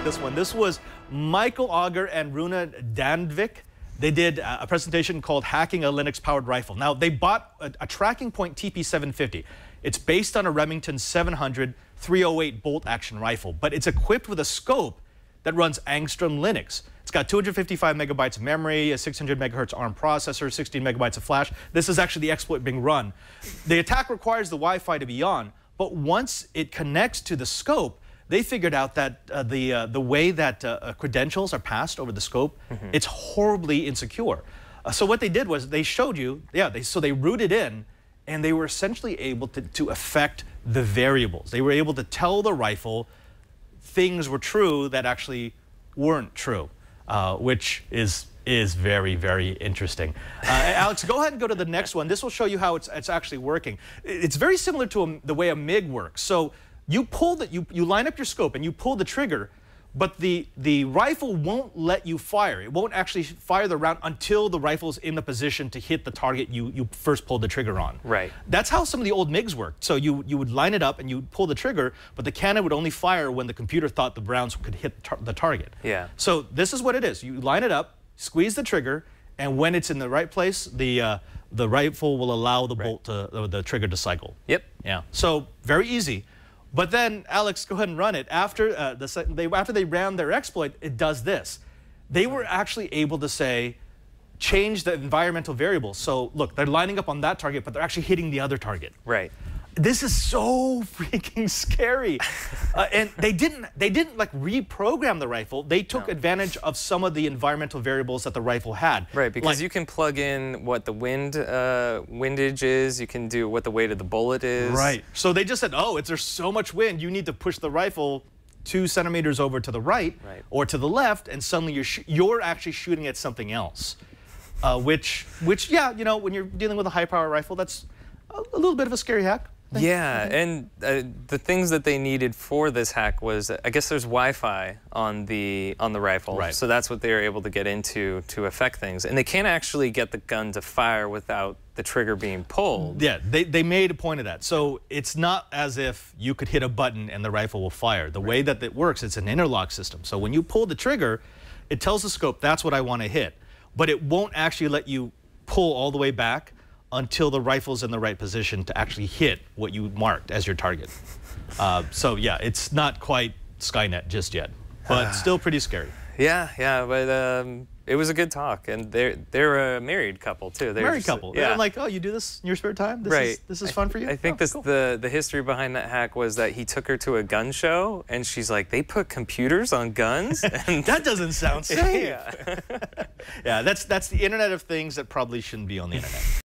this one. This was Michael Auger and Runa Dandvik. They did a presentation called Hacking a Linux-Powered Rifle. Now, they bought a Tracking Point TP750. It's based on a Remington 700 308 bolt-action rifle, but it's equipped with a scope that runs Angstrom Linux. It's got 255 megabytes of memory, a 600 megahertz ARM processor, 16 megabytes of flash. This is actually the exploit being run. The attack requires the Wi-Fi to be on, but once it connects to the scope, they figured out that the way that credentials are passed over the scope, it's horribly insecure. So what they did was they showed you, so they rooted in, and they were essentially able to affect the variables. They were able to tell the rifle things were true that actually weren't true, which is very, very interesting. Alex, go ahead and go to the next one. This will show you how it's actually working. It's very similar to the way a MiG works. So you pull you line up your scope and you pull the trigger, but the rifle won't let you fire. It won't actually fire the round until the rifle's in the position to hit the target you first pulled the trigger on. Right. That's how some of the old MiGs worked. So you would line it up and you pull the trigger, but the cannon would only fire when the computer thought the rounds could hit the target. Yeah. So this is what it is. You line it up, squeeze the trigger, and when it's in the right place, the rifle will allow the bolt the trigger to cycle. Yep. Yeah. So very easy. But then, Alex, go ahead and run it. After they ran their exploit, it does this. They were actually able to say, change the environmental variables. So look, they're lining up on that target, but they're actually hitting the other target. Right. This is so freaking scary. And they didn't like reprogram the rifle. They took advantage of some of the environmental variables that the rifle had. Right, because you can plug in what the windage is. You can do what the weight of the bullet is. Right. So they just said, oh, there's so much wind, you need to push the rifle 2 centimeters over to the right or to the left, and suddenly you're actually shooting at something else. Which, yeah, you know, when you're dealing with a high-power rifle, that's a little bit of a scary hack. Yeah, and the things that they needed for this hack was, I guess there's Wi-Fi on the rifle, so that's what they were able to get into to affect things. And they can't actually get the gun to fire without the trigger being pulled. Yeah, they made a point of that. So it's not as if you could hit a button and the rifle will fire. The way that it works, it's an interlock system. So when you pull the trigger, it tells the scope, that's what I want to hit. But it won't actually let you pull all the way back until the rifle's in the right position to actually hit what you marked as your target. So yeah, it's not quite Skynet just yet, but still pretty scary. Yeah, but it was a good talk, and they're a married couple too. Married couple. Yeah. I'm like, oh, you do this in your spare time? This is fun for you? I think cool. the history behind that hack was that he took her to a gun show, and she's like, they put computers on guns? And that doesn't sound safe. Yeah. Yeah, that's the Internet of Things that probably shouldn't be on the Internet.